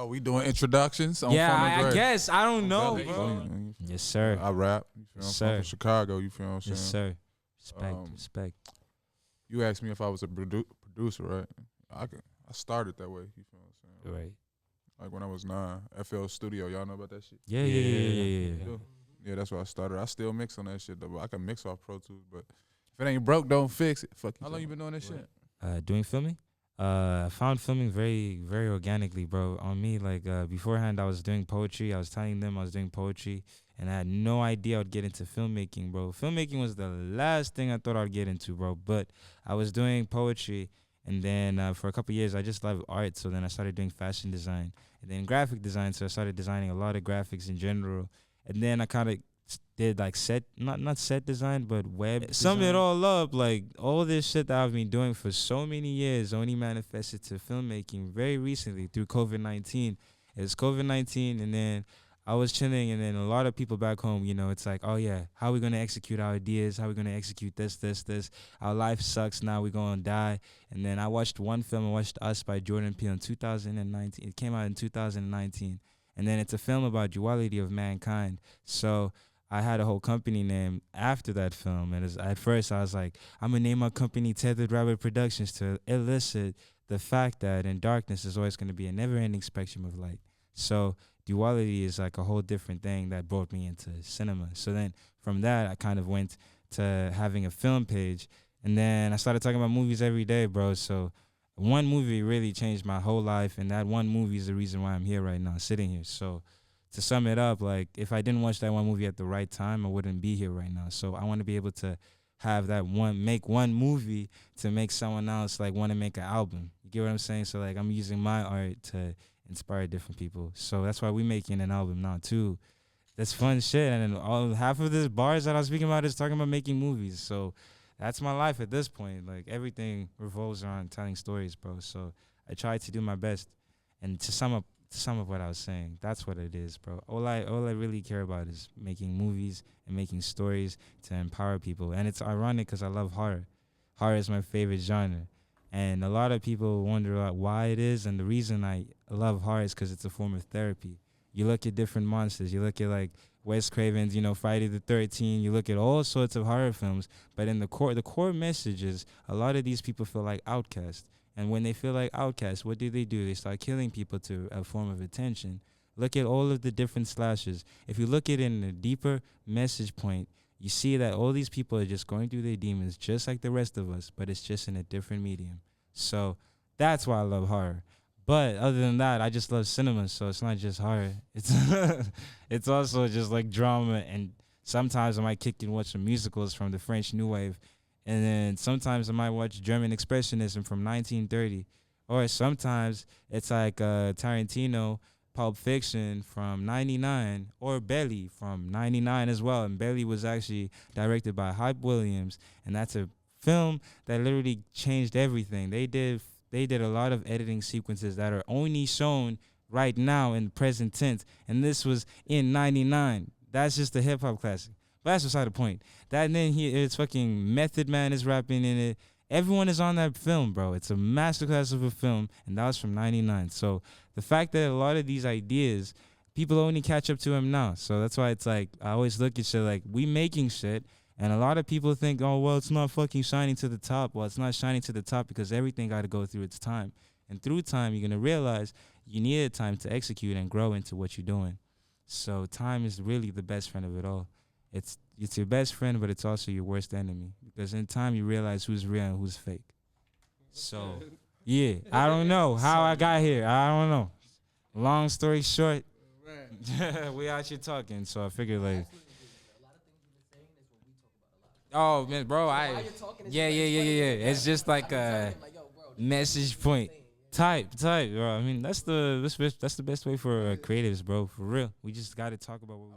Oh, we doing introductions on Yeah, Fun and I Gray. guess. I don't know, Velly, bro. you Yes, sir. I rap. You feel Yes, I'm sir. from Chicago. You feel what I'm saying? Yes, sir. Respect, Um, respect. You asked me if I was a producer, right? I started that way. You feel what I'm saying? Right. Like when I was 9, FL Studio. Y'all know about that shit? Yeah. Yeah, that's where I started. I still mix on that shit though. But I can mix off Pro Tools, but if it ain't broke, don't fix it. Fuck you. How long you been doing this shit? Doing filming? I found filming very, very organically, bro. On me, like beforehand, I was doing poetry. I was telling them I was doing poetry, and I had no idea I'd get into filmmaking, bro. Filmmaking was the last thing I thought I'd get into, bro. But I was doing poetry, and then for a couple years, I just loved art. So then I started doing fashion design, and then graphic design. So I started designing a lot of graphics in general, and then I kind of did like not set design, but web. Sum it all up, like all this shit that I've been doing for so many years only manifested to filmmaking very recently through COVID-19. It's COVID-19, and then I was chilling, and then a lot of people back home, you know, it's like, oh yeah, how are we gonna execute our ideas? How are we gonna execute this? Our life sucks now. We're gonna die. And then I watched one film. I watched Us by Jordan Peele in 2019. It came out in 2019, and then it's a film about duality of mankind. So I had a whole company name after that film, and at first I was like, I'm gonna name my company Tethered Rabbit Productions to elicit the fact that in darkness is always gonna be a never-ending spectrum of light. So duality is like a whole different thing that brought me into cinema. So then from that, I kind of went to having a film page, and then I started talking about movies every day, bro. So one movie really changed my whole life, and that one movie is the reason why I'm here right now, sitting here. So to sum it up, like if I didn't watch that one movie at the right time, I wouldn't be here right now. So I want to be able to have that make one movie to make someone else like want to make an album. You get what I'm saying? So like I'm using my art to inspire different people. So that's why we making an album now too. That's fun shit. And then half of this bars that I was speaking about is talking about making movies. So that's my life at this point. Like everything revolves around telling stories, bro. So I try to do my best. And to sum up what I was saying, that's what it is, bro. All I really care about is making movies and making stories to empower people. And it's ironic because I love horror. Horror is my favorite genre. And a lot of people wonder like, why it is. And the reason I love horror is because it's a form of therapy. You look at different monsters. You look at like Wes Craven's, Friday the 13th. You look at all sorts of horror films. But in the core message is a lot of these people feel like outcasts. And when they feel like outcasts, what do? They start killing people to a form of attention. Look at all of the different slashers. If you look at it in a deeper message point, you see that all these people are just going through their demons just like the rest of us, but it's just in a different medium. So that's why I love horror. But other than that, I just love cinema, so it's not just horror. It's also just like drama, and sometimes I might kick and watch some musicals from the French New Wave. And then sometimes I might watch German Expressionism from 1930. Or sometimes it's like Tarantino, Pulp Fiction from 99, or Belly from 99 as well. And Belly was actually directed by Hype Williams, and that's a film that literally changed everything. They did a lot of editing sequences that are only shown right now in the present tense, and this was in 99. That's just a hip-hop classic. But that's beside the point. That and then it's fucking Method Man is rapping in it. Everyone is on that film, bro. It's a masterclass of a film, and that was from 99. So the fact that a lot of these ideas, people only catch up to him now. So that's why it's like, I always look at shit like, we making shit, and a lot of people think, oh, well, it's not fucking shining to the top. Well, it's not shining to the top because everything got to go through its time. And through time, you're going to realize you needed time to execute and grow into what you're doing. So time is really the best friend of it all. It's your best friend, but it's also your worst enemy. Because in time, you realize who's real and who's fake. So, yeah, I don't know how I got here. I don't know. Long story short, we out here talking, so I figured like, oh man, bro, yeah. It's just like a message point. Type, bro. I mean, that's the best way for creatives, bro. For real, we just got to talk about what we.